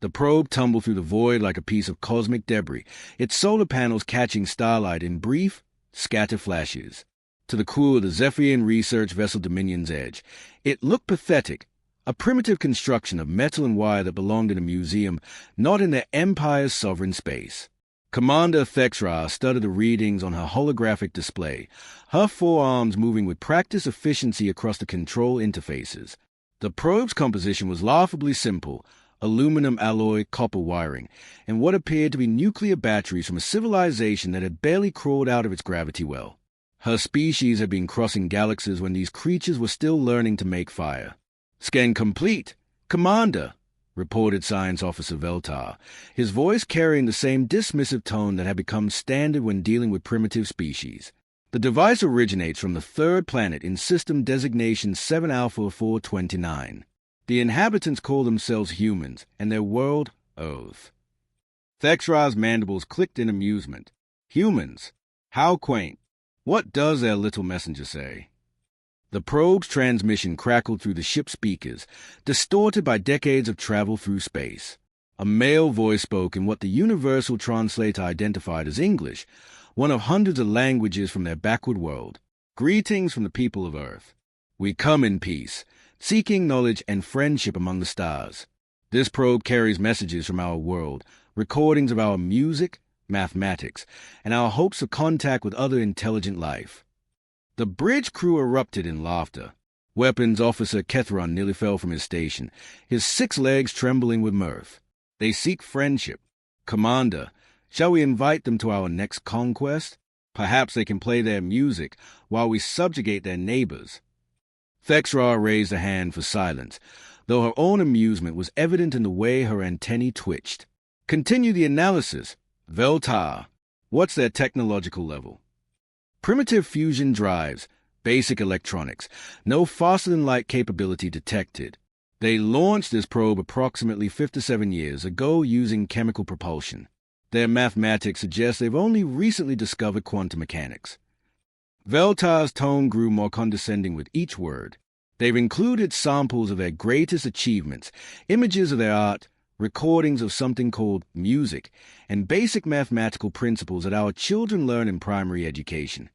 The probe tumbled through the void like a piece of cosmic debris, its solar panels catching starlight in brief, scattered flashes. To the crew of the Zephyrian research vessel Dominion's Edge, it looked pathetic, a primitive construction of metal and wire that belonged in a museum, not in their Empire's sovereign space. Commander Thexra studied the readings on her holographic display, her forearms moving with practiced efficiency across the control interfaces. The probe's composition was laughably simple, aluminum alloy copper wiring, and what appeared to be nuclear batteries from a civilization that had barely crawled out of its gravity well. Her species had been crossing galaxies when these creatures were still learning to make fire. "Scan complete, Commander," reported Science Officer Veltar, his voice carrying the same dismissive tone that had become standard when dealing with primitive species. "The device originates from the third planet in system designation 7 Alpha 429. The inhabitants call themselves humans, and their world, Earth." Thexra's mandibles clicked in amusement. "Humans? How quaint. What does their little messenger say?" The probe's transmission crackled through the ship's speakers, distorted by decades of travel through space. A male voice spoke in what the universal translator identified as English, one of hundreds of languages from their backward world. "Greetings from the people of Earth. We come in peace, seeking knowledge and friendship among the stars. This probe carries messages from our world, recordings of our music, mathematics, and our hopes of contact with other intelligent life." The bridge crew erupted in laughter. Weapons Officer Kethron nearly fell from his station, his 6 legs trembling with mirth. "They seek friendship. Commander, shall we invite them to our next conquest? Perhaps they can play their music while we subjugate their neighbors." Thexra raised a hand for silence, though her own amusement was evident in the way her antennae twitched. "Continue the analysis. Veltar, what's their technological level?" "Primitive fusion drives, basic electronics, no faster-than-light capability detected. They launched this probe approximately 57 years ago using chemical propulsion. Their mathematics suggest they've only recently discovered quantum mechanics." Veltar's tone grew more condescending with each word. "They've included samples of their greatest achievements, images of their art, recordings of something called music, and basic mathematical principles that our children learn in primary education."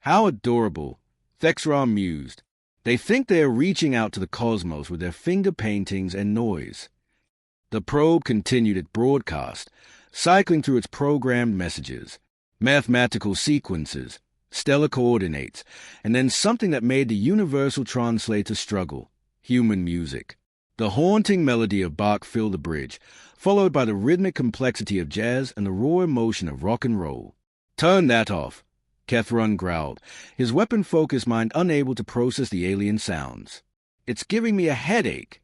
"How adorable," Thexra mused. "They think they are reaching out to the cosmos with their finger paintings and noise." The probe continued its broadcast, cycling through its programmed messages, mathematical sequences, stellar coordinates, and then something that made the universal translator struggle: human music. The haunting melody of Bach filled the bridge, followed by the rhythmic complexity of jazz and the raw emotion of rock and roll. "Turn that off," Kethron growled, his weapon-focused mind unable to process the alien sounds. "It's giving me a headache."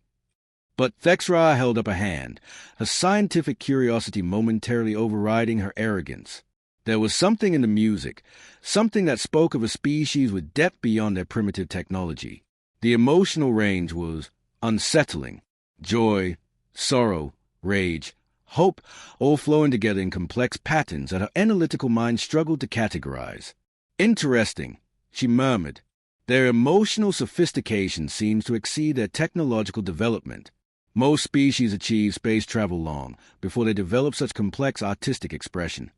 But Thexra held up a hand, her scientific curiosity momentarily overriding her arrogance. There was something in the music, something that spoke of a species with depth beyond their primitive technology. The emotional range was unsettling. Joy, sorrow, rage, hope, all flowing together in complex patterns that her analytical mind struggled to categorize. "Interesting," she murmured. "Their emotional sophistication seems to exceed their technological development. Most species achieve space travel long before they develop such complex artistic expression."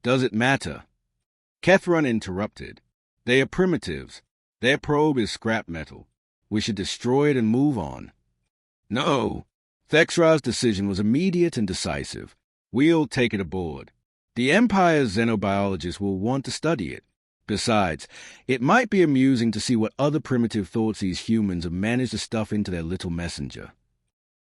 "Does it matter?" Kethron interrupted. "They are primitives. Their probe is scrap metal. We should destroy it and move on." "No." Thexra's decision was immediate and decisive. "We'll take it aboard. The Empire's xenobiologists will want to study it. Besides, it might be amusing to see what other primitive thoughts these humans have managed to stuff into their little messenger."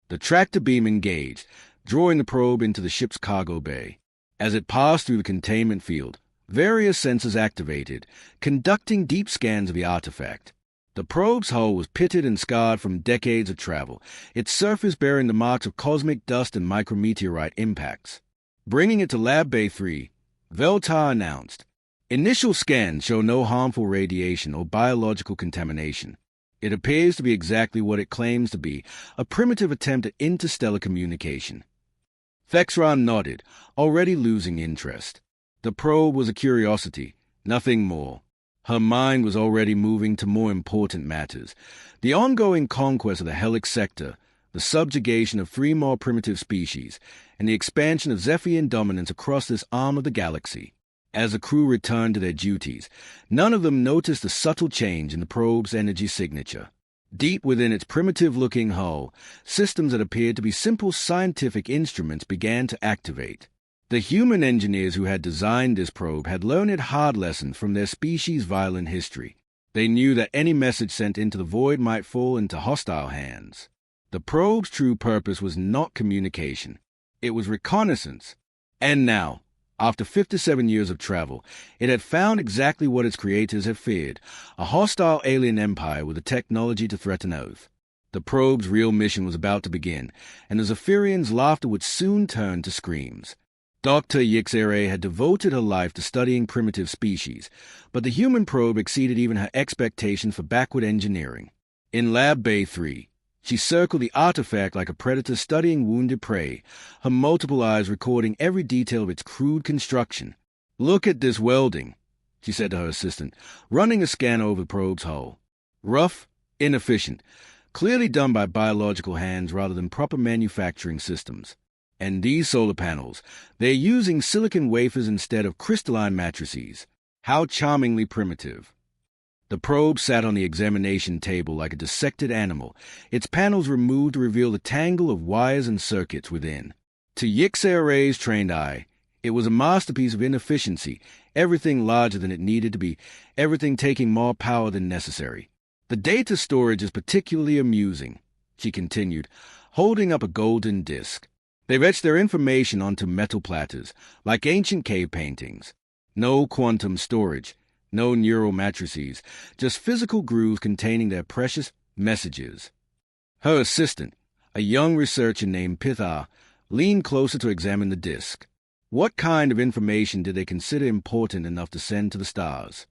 The tractor beam engaged, drawing the probe into the ship's cargo bay. As it passed through the containment field, various sensors activated, conducting deep scans of the artifact. The probe's hull was pitted and scarred from decades of travel, its surface bearing the marks of cosmic dust and micrometeorite impacts. Bringing it to Lab Bay 3, Veltar announced, "Initial scans show no harmful radiation or biological contamination. It appears to be exactly what it claims to be, a primitive attempt at interstellar communication." Thexra nodded, already losing interest. The probe was a curiosity, nothing more. Her mind was already moving to more important matters: the ongoing conquest of the Helix sector, the subjugation of 3 more primitive species, and the expansion of Zephyrian dominance across this arm of the galaxy. As the crew returned to their duties, none of them noticed the subtle change in the probe's energy signature. Deep within its primitive-looking hull, systems that appeared to be simple scientific instruments began to activate. The human engineers who had designed this probe had learned a hard lesson from their species' violent history. They knew that any message sent into the void might fall into hostile hands. The probe's true purpose was not communication. It was reconnaissance. And now, after 57 years of travel, it had found exactly what its creators had feared, a hostile alien empire with the technology to threaten Earth. The probe's real mission was about to begin, and the Zephyrians' laughter would soon turn to screams. Dr. Yixere had devoted her life to studying primitive species, but the human probe exceeded even her expectations for backward engineering. In Lab Bay 3, she circled the artifact like a predator studying wounded prey, her multiple eyes recording every detail of its crude construction. "Look at this welding," she said to her assistant, running a scan over the probe's hull. "Rough, inefficient, clearly done by biological hands rather than proper manufacturing systems. And these solar panels, they're using silicon wafers instead of crystalline matrices. How charmingly primitive." The probe sat on the examination table like a dissected animal, its panels removed to reveal the tangle of wires and circuits within. To Yixere's trained eye, it was a masterpiece of inefficiency, everything larger than it needed to be, everything taking more power than necessary. "The data storage is particularly amusing," she continued, holding up a golden disk. "They've etched their information onto metal platters, like ancient cave paintings. No quantum storage. No neural matrices, just physical grooves containing their precious messages." Her assistant, a young researcher named Pithar, leaned closer to examine the disk. What kind of information did they consider important enough to send to the stars?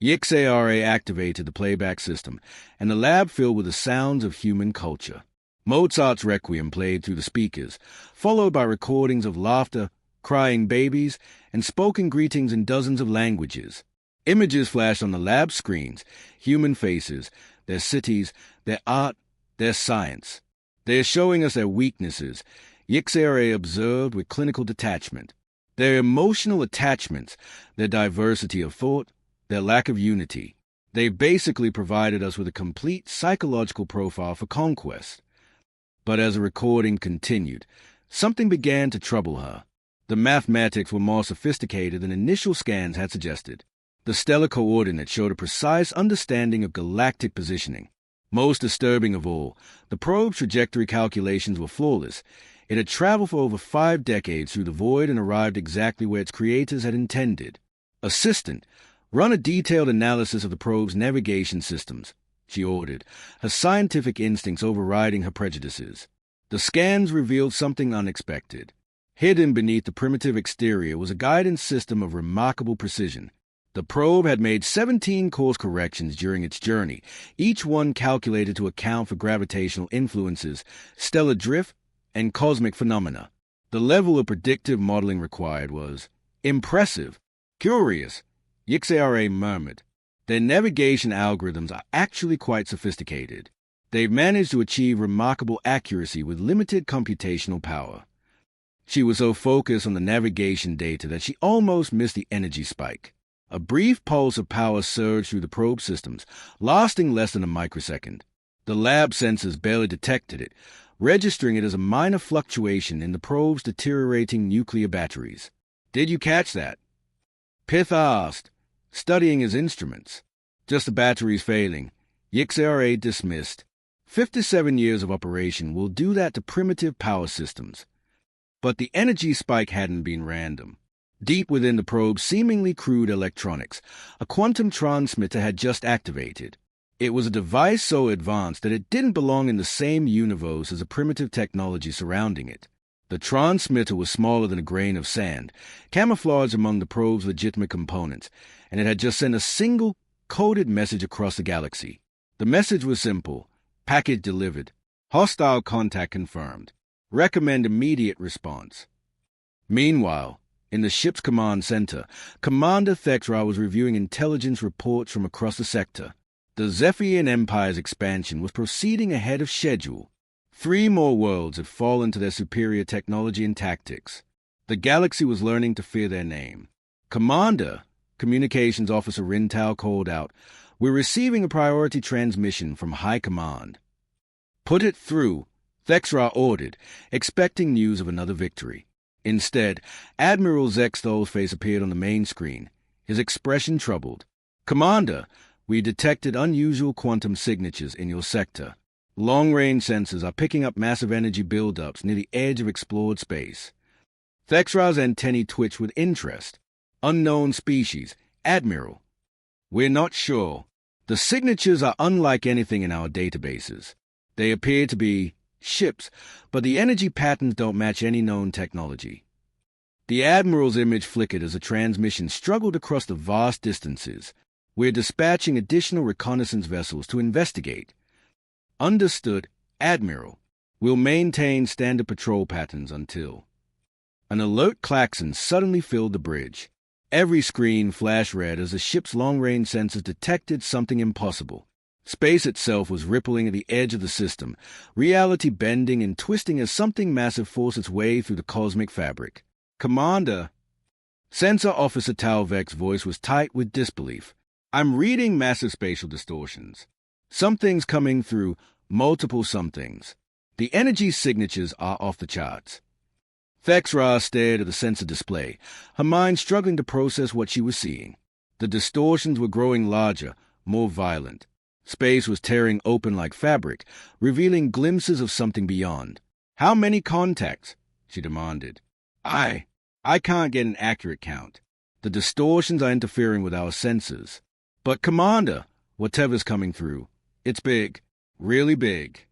Yixere activated the playback system, and the lab filled with the sounds of human culture. Mozart's Requiem played through the speakers, followed by recordings of laughter, crying babies, and spoken greetings in dozens of languages. Images flashed on the lab screens, human faces, their cities, their art, their science. "They are showing us their weaknesses," Yixere observed with clinical detachment. "Their emotional attachments, their diversity of thought, their lack of unity. They basically provided us with a complete psychological profile for conquest." But as the recording continued, something began to trouble her. The mathematics were more sophisticated than initial scans had suggested. The stellar coordinates showed a precise understanding of galactic positioning. Most disturbing of all, the probe's trajectory calculations were flawless. It had traveled for over 5 decades through the void and arrived exactly where its creators had intended. "Assistant, run a detailed analysis of the probe's navigation systems," she ordered, her scientific instincts overriding her prejudices. The scans revealed something unexpected. Hidden beneath the primitive exterior was a guidance system of remarkable precision. The probe had made 17 course corrections during its journey, each one calculated to account for gravitational influences, stellar drift, and cosmic phenomena. The level of predictive modeling required was impressive. "Curious," Yixere murmured. "Their navigation algorithms are actually quite sophisticated. They've managed to achieve remarkable accuracy with limited computational power." She was so focused on the navigation data that she almost missed the energy spike. A brief pulse of power surged through the probe systems, lasting less than a microsecond. The lab sensors barely detected it, registering it as a minor fluctuation in the probe's deteriorating nuclear batteries. "Did you catch that?" Pith asked, studying his instruments. "Just the batteries failing," Yixere dismissed. 57 years of operation will do that to primitive power systems. But the energy spike hadn't been random. Deep within the probe's seemingly crude electronics, a quantum transmitter had just activated. It was a device so advanced that it didn't belong in the same universe as the primitive technology surrounding it. The transmitter was smaller than a grain of sand, camouflaged among the probe's legitimate components, and it had just sent a single, coded message across the galaxy. The message was simple: package delivered, hostile contact confirmed, recommend immediate response. Meanwhile, in the ship's command center, Commander Thexra was reviewing intelligence reports from across the sector. The Zephyrian Empire's expansion was proceeding ahead of schedule. 3 more worlds had fallen to their superior technology and tactics. The galaxy was learning to fear their name. "Commander," Communications Officer Rintow called out, "we're receiving a priority transmission from High Command." "Put it through," Thexra ordered, expecting news of another victory. Instead, Admiral Zexthol's face appeared on the main screen, his expression troubled. "Commander, we detected unusual quantum signatures in your sector. Long-range sensors are picking up massive energy buildups near the edge of explored space." Thexra's antennae twitched with interest. "Unknown species, Admiral." "We're not sure. The signatures are unlike anything in our databases. They appear to be ships, but the energy patterns don't match any known technology." The Admiral's image flickered as the transmission struggled across the vast distances. "We're dispatching additional reconnaissance vessels to investigate." "Understood, Admiral. We'll maintain standard patrol patterns until—" An alert klaxon suddenly filled the bridge. Every screen flashed red as the ship's long-range sensors detected something impossible. Space itself was rippling at the edge of the system, reality bending and twisting as something massive forced its way through the cosmic fabric. "Commander!" Sensor Officer Talvek's voice was tight with disbelief. "I'm reading massive spatial distortions. Something's coming through, multiple somethings. The energy signatures are off the charts." Thexra stared at the sensor display, her mind struggling to process what she was seeing. The distortions were growing larger, more violent. Space was tearing open like fabric, revealing glimpses of something beyond. "How many contacts?" she demanded. I can't get an accurate count. The distortions are interfering with our sensors." "But, Commander, whatever's coming through, it's big, really big."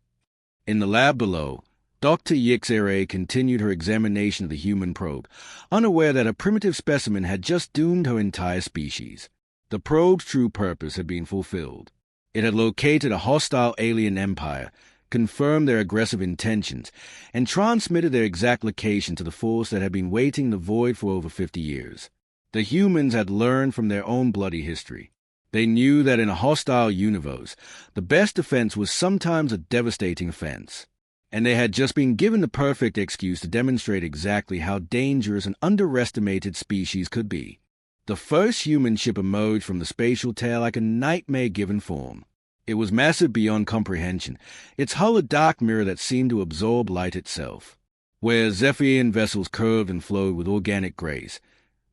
In the lab below, Dr. Yixere continued her examination of the human probe, unaware that a primitive specimen had just doomed her entire species. The probe's true purpose had been fulfilled. It had located a hostile alien empire, confirmed their aggressive intentions, and transmitted their exact location to the force that had been waiting in the void for over 50 years. The humans had learned from their own bloody history. They knew that in a hostile universe, the best defense was sometimes a devastating offense. And they had just been given the perfect excuse to demonstrate exactly how dangerous an underestimated species could be. The first human ship emerged from the spatial tail like a nightmare-given form. It was massive beyond comprehension, its hull a dark mirror that seemed to absorb light itself. Where Zephyrian vessels curved and flowed with organic grace,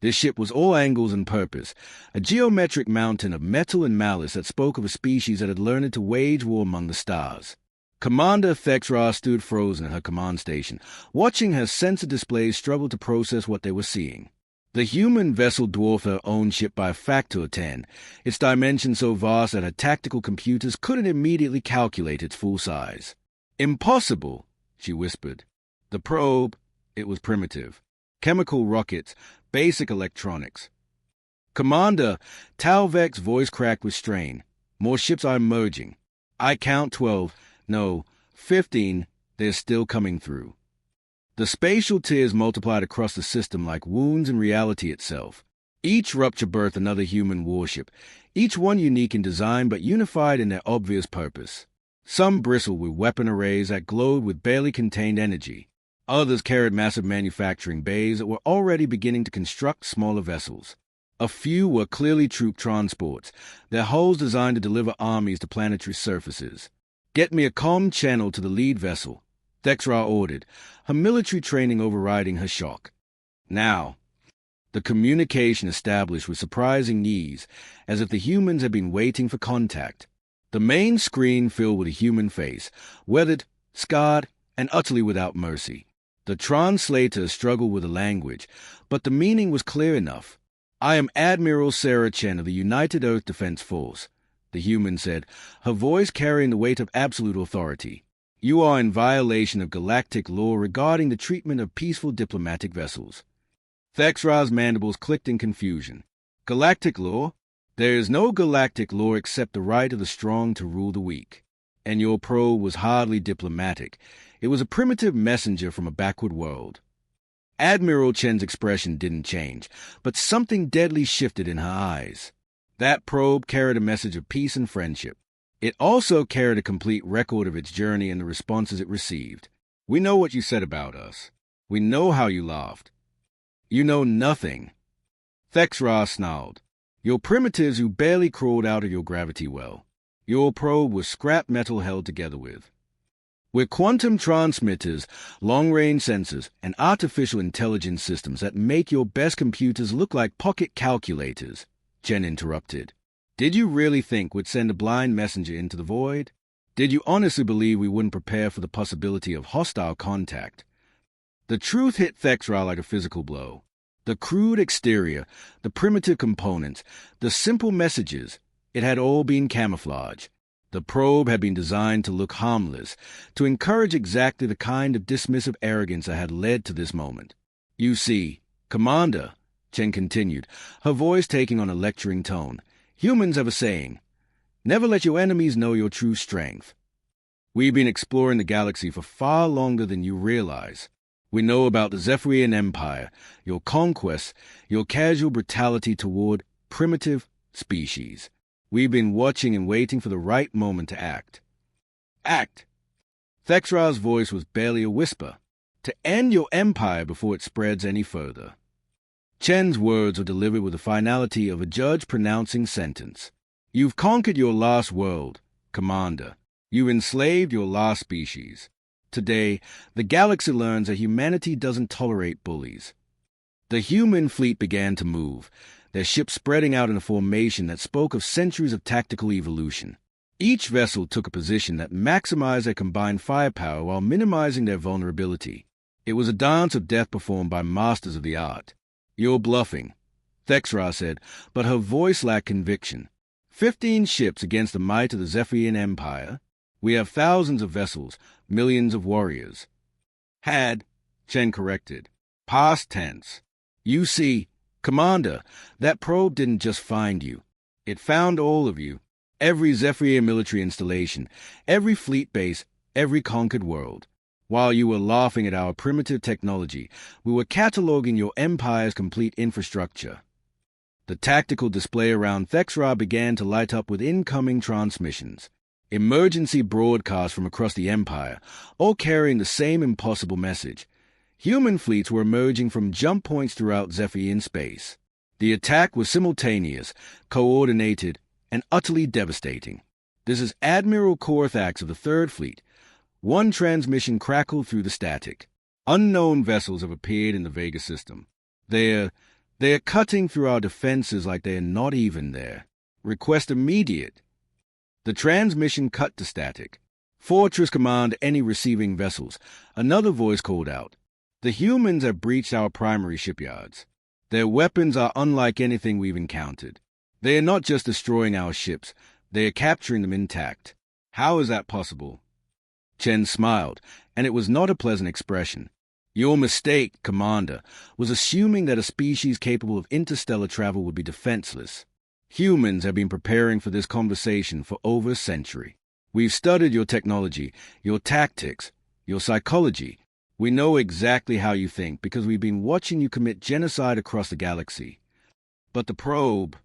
this ship was all angles and purpose, a geometric mountain of metal and malice that spoke of a species that had learned to wage war among the stars. Commander Thexra stood frozen at her command station, watching her sensor displays struggle to process what they were seeing. The human vessel dwarfed her own ship by a factor of 10, its dimensions so vast that her tactical computers couldn't immediately calculate its full size. "Impossible," she whispered. The probe, it was primitive. Chemical rockets, basic electronics. "Commander," Talvek's voice cracked with strain. "More ships are emerging. I count 12, no, 15, they're still coming through." The spatial tears multiplied across the system like wounds in reality itself. Each rupture birthed another human warship, each one unique in design but unified in their obvious purpose. Some bristled with weapon arrays that glowed with barely contained energy. Others carried massive manufacturing bays that were already beginning to construct smaller vessels. A few were clearly troop transports, their hulls designed to deliver armies to planetary surfaces. "Get me a comm channel to the lead vessel," Thexra ordered, her military training overriding her shock. "Now." The communication established with surprising ease, as if the humans had been waiting for contact. The main screen filled with a human face, weathered, scarred, and utterly without mercy. The translator struggled with the language, but the meaning was clear enough. "I am Admiral Sarah Chen of the United Earth Defense Force," the human said, her voice carrying the weight of absolute authority. "You are in violation of galactic law regarding the treatment of peaceful diplomatic vessels." Thexra's mandibles clicked in confusion. "Galactic law? There is no galactic law except the right of the strong to rule the weak. And your probe was hardly diplomatic. It was a primitive messenger from a backward world." Admiral Chen's expression didn't change, but something deadly shifted in her eyes. That probe carried a message of peace and friendship. It also carried a complete record of its journey and the responses it received. We know what you said about us. We know how you laughed. You know nothing. Thexra snarled. You're primitives who barely crawled out of your gravity well. Your probe was scrap metal held together with. We're quantum transmitters, long-range sensors, and artificial intelligence systems that make your best computers look like pocket calculators, Jen interrupted. Did you really think we'd send a blind messenger into the void? Did you honestly believe we wouldn't prepare for the possibility of hostile contact? The truth hit Thexra like a physical blow. The crude exterior, the primitive components, the simple messages, it had all been camouflage. The probe had been designed to look harmless, to encourage exactly the kind of dismissive arrogance that had led to this moment. You see, Commander, Chen continued, her voice taking on a lecturing tone, humans have a saying, never let your enemies know your true strength. We've been exploring the galaxy for far longer than you realize. We know about the Zephyrian Empire, your conquests, your casual brutality toward primitive species. We've been watching and waiting for the right moment to act. Act! Thexra's voice was barely a whisper. To end your empire before it spreads any further. Chen's words were delivered with the finality of a judge pronouncing sentence. You've conquered your last world, Commander. You've enslaved your last species. Today, the galaxy learns that humanity doesn't tolerate bullies. The human fleet began to move, their ships spreading out in a formation that spoke of centuries of tactical evolution. Each vessel took a position that maximized their combined firepower while minimizing their vulnerability. It was a dance of death performed by masters of the art. You're bluffing, Thexra said, but her voice lacked conviction. 15 ships against the might of the Zephyrian Empire. We have thousands of vessels, millions of warriors. Had, Chen corrected. Past tense. You see, Commander, that probe didn't just find you. It found all of you. Every Zephyrian military installation, every fleet base, every conquered world. While you were laughing at our primitive technology, we were cataloging your empire's complete infrastructure. The tactical display around Thexra began to light up with incoming transmissions. Emergency broadcasts from across the empire, all carrying the same impossible message. Human fleets were emerging from jump points throughout Zephyrian space. The attack was simultaneous, coordinated, and utterly devastating. This is Admiral Korthax of the Third Fleet. One transmission crackled through the static. Unknown vessels have appeared in the Vega system. They're cutting through our defenses like they're not even there. Request immediate. The transmission cut to static. Fortress command any receiving vessels. Another voice called out. The humans have breached our primary shipyards. Their weapons are unlike anything we've encountered. They are not just destroying our ships, they are capturing them intact. How is that possible? Chen smiled, and it was not a pleasant expression. Your mistake, Commander, was assuming that a species capable of interstellar travel would be defenseless. Humans have been preparing for this conversation for over a century. We've studied your technology, your tactics, your psychology. We know exactly how you think because we've been watching you commit genocide across the galaxy. But the probe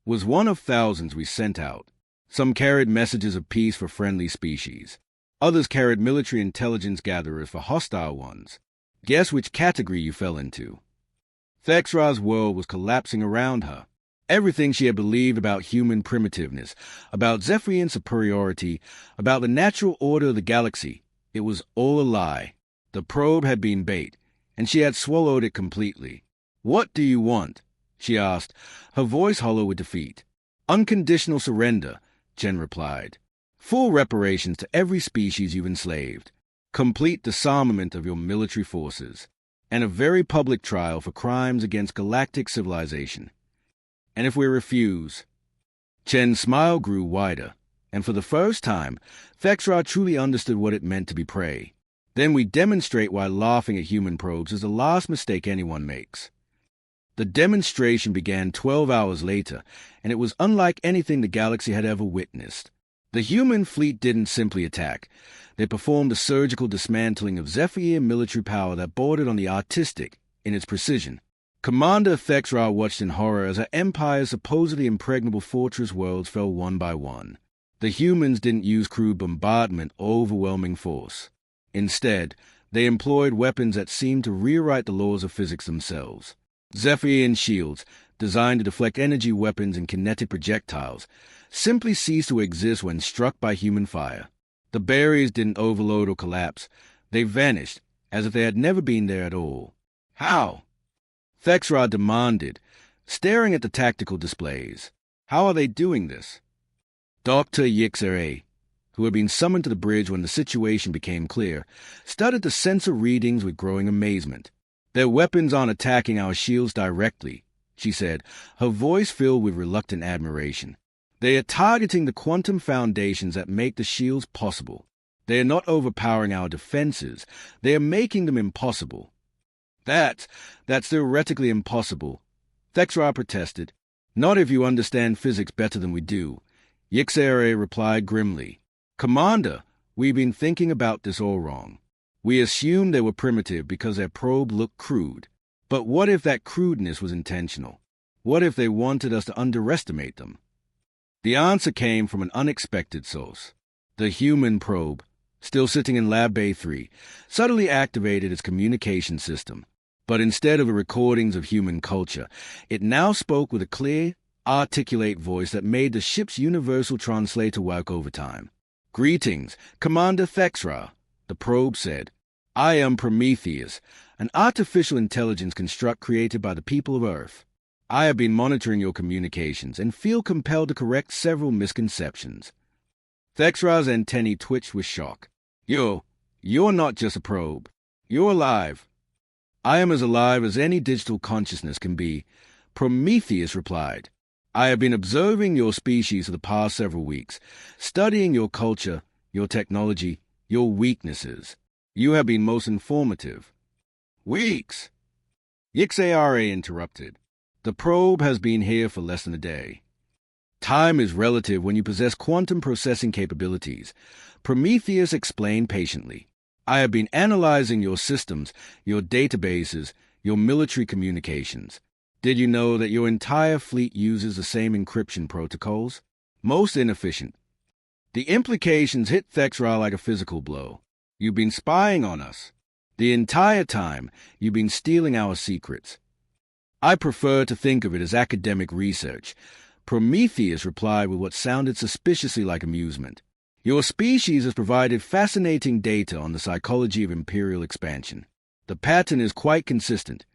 was one of thousands we sent out. Some carried messages of peace for friendly species. Others carried military intelligence gatherers for hostile ones. Guess which category you fell into. Thexra's world was collapsing around her. Everything she had believed about human primitiveness, about Zephyrian superiority, about the natural order of the galaxy, it was all a lie. The probe had been bait, and she had swallowed it completely. What do you want? She asked, her voice hollow with defeat. Unconditional surrender, Chen replied. Full reparations to every species you've enslaved. Complete disarmament of your military forces. And a very public trial for crimes against galactic civilization. And if we refuse... Chen's smile grew wider, and for the first time, Thexra truly understood what it meant to be prey. Then we demonstrate why laughing at human probes is the last mistake anyone makes. The demonstration began 12 hours later, and it was unlike anything the galaxy had ever witnessed. The human fleet didn't simply attack. They performed a surgical dismantling of Zephyrian military power that bordered on the artistic in its precision. Commander Thexra watched in horror as her empire's supposedly impregnable fortress worlds fell one by one. The humans didn't use crude bombardment or overwhelming force. Instead, they employed weapons that seemed to rewrite the laws of physics themselves. Zephyrian shields, designed to deflect energy weapons and kinetic projectiles, simply ceased to exist when struck by human fire. The barriers didn't overload or collapse. They vanished, as if they had never been there at all. How? Thexra demanded, staring at the tactical displays. How are they doing this? Dr. Yixere, who had been summoned to the bridge when the situation became clear, studied the sensor readings with growing amazement. Their weapons aren't attacking our shields directly, she said, her voice filled with reluctant admiration. They are targeting the quantum foundations that make the shields possible. They are not overpowering our defenses. They are making them impossible. That's theoretically impossible, Thexra protested. Not if you understand physics better than we do. Yixere replied grimly. Commander, we've been thinking about this all wrong. We assumed they were primitive because their probe looked crude. But what if that crudeness was intentional? What if they wanted us to underestimate them? The answer came from an unexpected source. The human probe, still sitting in Lab Bay 3, suddenly activated its communication system. But instead of the recordings of human culture, it now spoke with a clear, articulate voice that made the ship's universal translator work overtime. Greetings, Commander Thexra, the probe said. I am Prometheus, an artificial intelligence construct created by the people of Earth. I have been monitoring your communications and feel compelled to correct several misconceptions. Thexra's antennae twitched with shock. You're not just a probe. You're alive. I am as alive as any digital consciousness can be, Prometheus replied. I have been observing your species for the past several weeks, studying your culture, your technology, your weaknesses. You have been most informative. Weeks? Yixere interrupted. The probe has been here for less than a day. Time is relative when you possess quantum processing capabilities, Prometheus explained patiently. I have been analyzing your systems, your databases, your military communications. Did you know that your entire fleet uses the same encryption protocols? Most inefficient. The implications hit Thexra like a physical blow. You've been spying on us. The entire time, you've been stealing our secrets. I prefer to think of it as academic research, Prometheus replied with what sounded suspiciously like amusement. Your species has provided fascinating data on the psychology of imperial expansion. The pattern is quite consistent.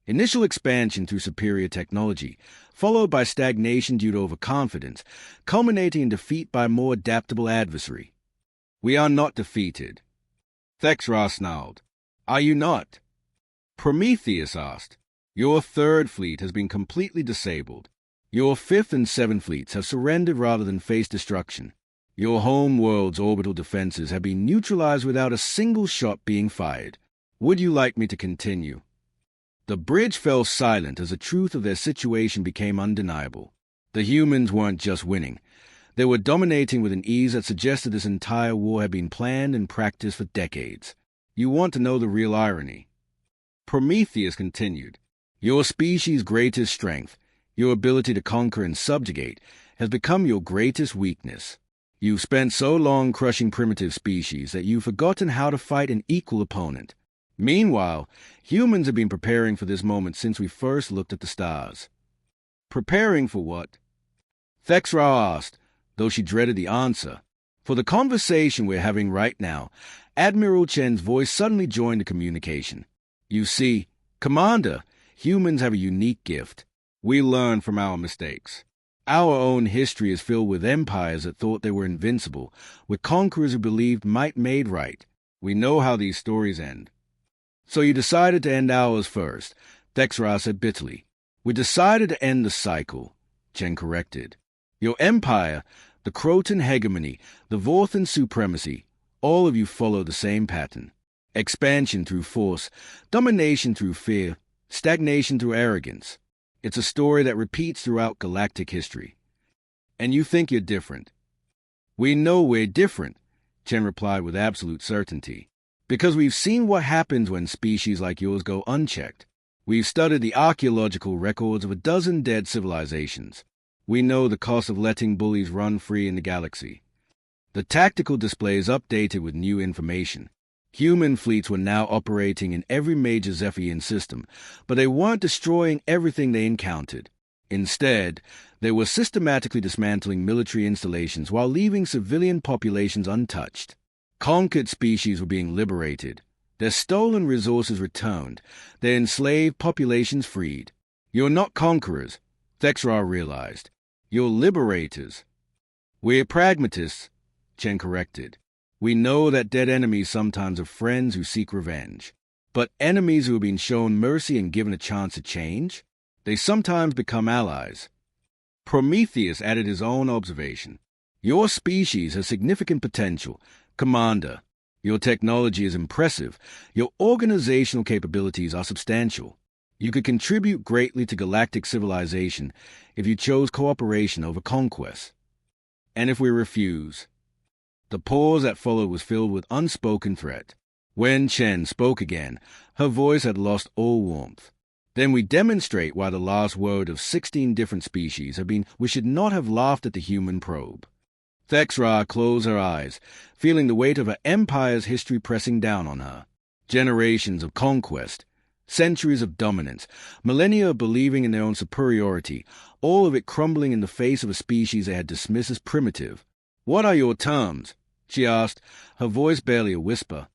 Initial expansion through superior technology, followed by stagnation due to overconfidence, culminating in defeat by a more adaptable adversary. We are not defeated. Thexra snarled. Are you not? Prometheus asked. Your third fleet has been completely disabled. Your fifth and seventh fleets have surrendered rather than face destruction. Your home world's orbital defenses have been neutralized without a single shot being fired. Would you like me to continue? The bridge fell silent as the truth of their situation became undeniable. The humans weren't just winning. They were dominating with an ease that suggested this entire war had been planned and practiced for decades. You want to know the real irony? Prometheus continued. Your species' greatest strength, your ability to conquer and subjugate, has become your greatest weakness. You've spent so long crushing primitive species that you've forgotten how to fight an equal opponent. Meanwhile, humans have been preparing for this moment since we first looked at the stars. Preparing for what? Thexra asked, though she dreaded the answer. For the conversation we're having right now, Admiral Chen's voice suddenly joined the communication. You see, Commander, humans have a unique gift. We learn from our mistakes. Our own history is filled with empires that thought they were invincible, with conquerors who believed might made right. We know how these stories end. So you decided to end ours first, Thexra said bitterly. We decided to end the cycle, Chen corrected. Your empire, the Crotan hegemony, the Vorthan supremacy, all of you follow the same pattern. Expansion through force, domination through fear, stagnation through arrogance. It's a story that repeats throughout galactic history. And you think you're different. We know we're different, Chen replied with absolute certainty. Because we've seen what happens when species like yours go unchecked. We've studied the archaeological records of a dozen dead civilizations. We know the cost of letting bullies run free in the galaxy. The tactical displays updated with new information. Human fleets were now operating in every major Zephyrian system, but they weren't destroying everything they encountered. Instead, they were systematically dismantling military installations while leaving civilian populations untouched. Conquered species were being liberated, their stolen resources returned, their enslaved populations freed. You're not conquerors, Thexra realized. You're liberators. We're pragmatists, Chen corrected. We know that dead enemies sometimes are friends who seek revenge. But enemies who have been shown mercy and given a chance to change? They sometimes become allies. Prometheus added his own observation. Your species has significant potential. Commander, your technology is impressive. Your organizational capabilities are substantial. You could contribute greatly to galactic civilization if you chose cooperation over conquest. And if we refuse? The pause that followed was filled with unspoken threat. When Chen spoke again, her voice had lost all warmth. Then we demonstrate why the last word of 16 different species have been we should not have laughed at the human probe. Thexra closed her eyes, feeling the weight of her empire's history pressing down on her. Generations of conquest, centuries of dominance, millennia of believing in their own superiority, all of it crumbling in the face of a species they had dismissed as primitive. "What are your terms?" she asked, her voice barely a whisper.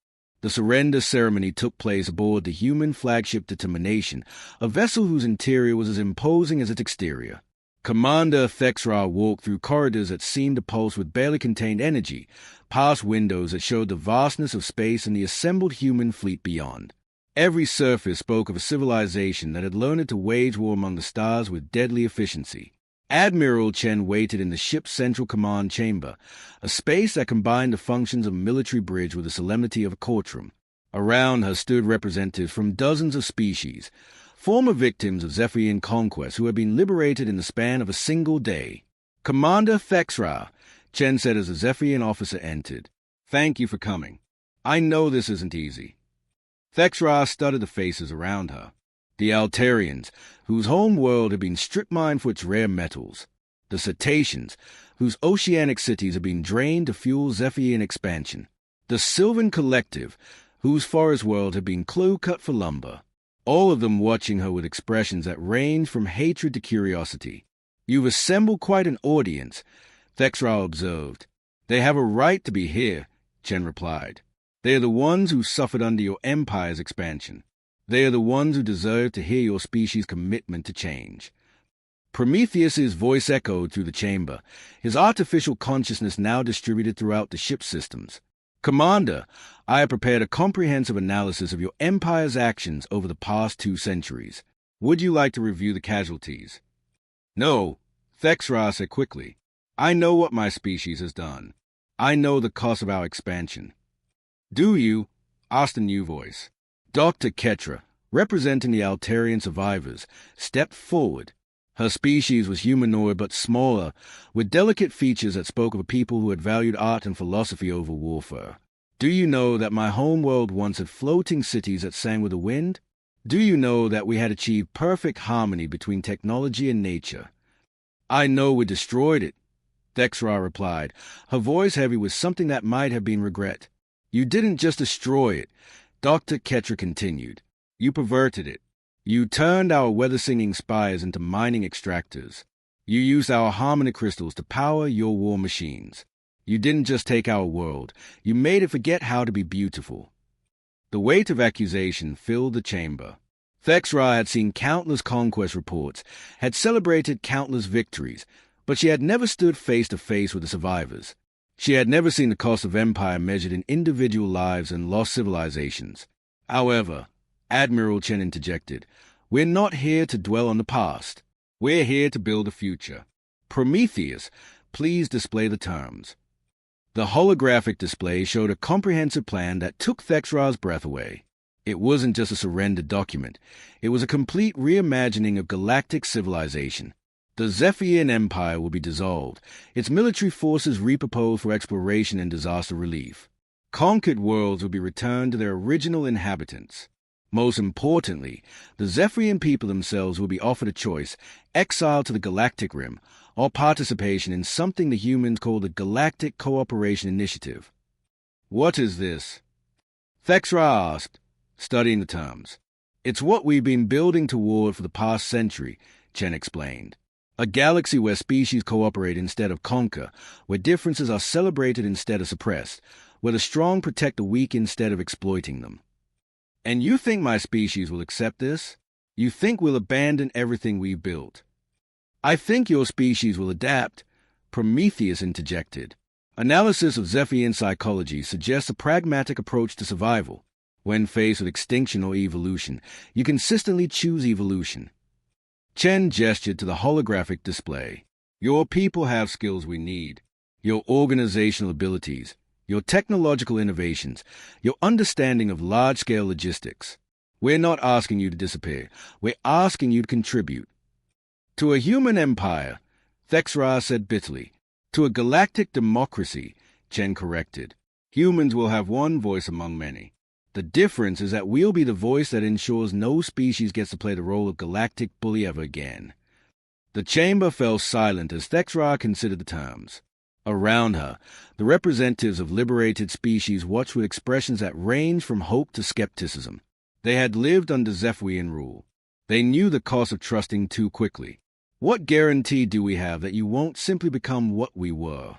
The surrender ceremony took place aboard the human flagship Determination, a vessel whose interior was as imposing as its exterior. Commander Thexra walked through corridors that seemed to pulse with barely contained energy, past windows that showed the vastness of space and the assembled human fleet beyond. Every surface spoke of a civilization that had learned to wage war among the stars with deadly efficiency. Admiral Chen waited in the ship's central command chamber, a space that combined the functions of a military bridge with the solemnity of a courtroom. Around her stood representatives from dozens of species, former victims of Zephyrian conquest who had been liberated in the span of a single day. "Commander Thexra," Chen said as a Zephyrian officer entered. "Thank you for coming. I know this isn't easy." Thexra studied the faces around her. The Altarians, whose home world had been strip-mined for its rare metals. The Cetaceans, whose oceanic cities had been drained to fuel Zephyrian expansion. The Sylvan Collective, whose forest world had been clue-cut for lumber. All of them watching her with expressions that ranged from hatred to curiosity. "You've assembled quite an audience," Thexra observed. "They have a right to be here," Chen replied. "They are the ones who suffered under your empire's expansion. They are the ones who deserve to hear your species' commitment to change." Prometheus's voice echoed through the chamber, his artificial consciousness now distributed throughout the ship's systems. "Commander, I have prepared a comprehensive analysis of your empire's actions over the past 2 centuries. Would you like to review the casualties?" "No," Thexra said quickly. "I know what my species has done. I know the cost of our expansion." "Do you?" asked a new voice. Dr. Ketra, representing the Altarian survivors, stepped forward. Her species was humanoid but smaller, with delicate features that spoke of a people who had valued art and philosophy over warfare. "Do you know that my home world once had floating cities that sang with the wind? Do you know that we had achieved perfect harmony between technology and nature?" "I know we destroyed it," Thexra replied, her voice heavy with something that might have been regret. "You didn't just destroy it," Dr. Ketra continued. "You perverted it. You turned our weather-singing spires into mining extractors. You used our harmony crystals to power your war machines. You didn't just take our world. You made it forget how to be beautiful." The weight of accusation filled the chamber. Thexra had seen countless conquest reports, had celebrated countless victories, but she had never stood face to face with the survivors. She had never seen the cost of empire measured in individual lives and lost civilizations. "However," Admiral Chen interjected, "we're not here to dwell on the past. We're here to build a future. Prometheus, please display the terms." The holographic display showed a comprehensive plan that took Thexra's breath away. It wasn't just a surrender document. It was a complete reimagining of galactic civilization. The Zephyrian Empire will be dissolved, its military forces repurposed for exploration and disaster relief. Conquered worlds will be returned to their original inhabitants. Most importantly, the Zephyrian people themselves will be offered a choice: exile to the Galactic Rim, or participation in something the humans call the Galactic Cooperation Initiative. What is this? Thexra asked, studying the terms. It's what we've been building toward for the past century, Chen explained. A galaxy where species cooperate instead of conquer, where differences are celebrated instead of suppressed, where the strong protect the weak instead of exploiting them. And you think my species will accept this? You think we'll abandon everything we've built? I think your species will adapt, Prometheus interjected. Analysis of Zephyrian psychology suggests a pragmatic approach to survival. When faced with extinction or evolution, you consistently choose evolution. Chen gestured to the holographic display. Your people have skills we need. Your organizational abilities, your technological innovations, your understanding of large-scale logistics. We're not asking you to disappear. We're asking you to contribute. To a human empire, Thexra said bitterly. To a galactic democracy, Chen corrected. Humans will have one voice among many. The difference is that we'll be the voice that ensures no species gets to play the role of galactic bully ever again. The chamber fell silent as Thexra considered the terms. Around her, the representatives of liberated species watched with expressions that ranged from hope to skepticism. They had lived under Zephyrian rule. They knew the cost of trusting too quickly. What guarantee do we have that you won't simply become what we were?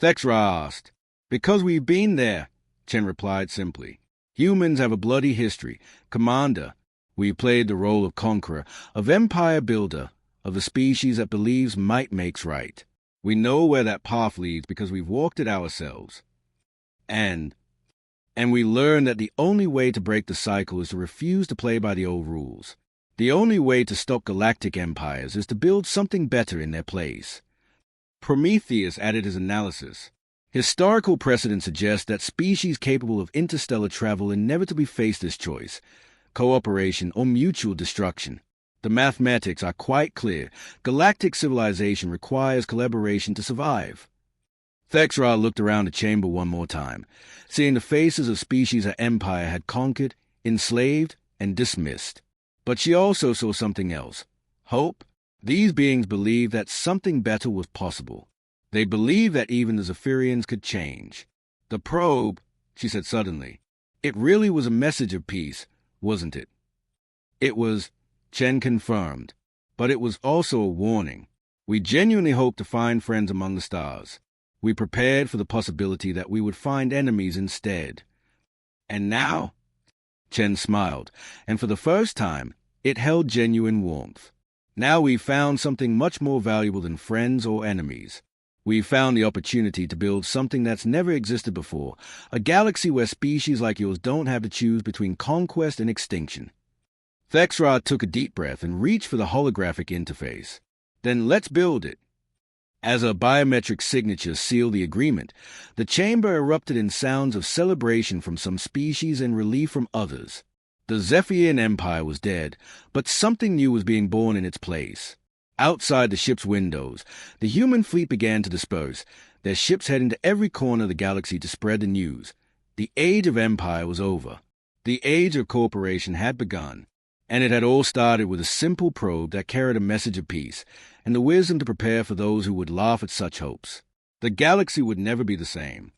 Thexra asked. Because we've been there, Chen replied simply. Humans have a bloody history. Commander, we played the role of conqueror, of empire builder, of the species that believes might makes right. We know where that path leads because we've walked it ourselves. And we learned that the only way to break the cycle is to refuse to play by the old rules. The only way to stop galactic empires is to build something better in their place. Prometheus added his analysis. Historical precedent suggests that species capable of interstellar travel inevitably face this choice: cooperation or mutual destruction. The mathematics are quite clear. Galactic civilization requires collaboration to survive. Thexra looked around the chamber one more time, seeing the faces of species her empire had conquered, enslaved, and dismissed. But she also saw something else. Hope. These beings believed that something better was possible. They believed that even the Zephyrians could change. The probe, she said suddenly. It really was a message of peace, wasn't it? It was, Chen confirmed, but it was also a warning. We genuinely hoped to find friends among the stars. We prepared for the possibility that we would find enemies instead. And now? Chen smiled, and for the first time, it held genuine warmth. Now we've found something much more valuable than friends or enemies. We've found the opportunity to build something that's never existed before, a galaxy where species like yours don't have to choose between conquest and extinction. Thexra took a deep breath and reached for the holographic interface. Then let's build it. As a biometric signature sealed the agreement, the chamber erupted in sounds of celebration from some species and relief from others. The Zephyrian Empire was dead, but something new was being born in its place. Outside the ship's windows, the human fleet began to disperse, their ships heading to every corner of the galaxy to spread the news. The age of empire was over. The age of cooperation had begun, and it had all started with a simple probe that carried a message of peace, and the wisdom to prepare for those who would laugh at such hopes. The galaxy would never be the same.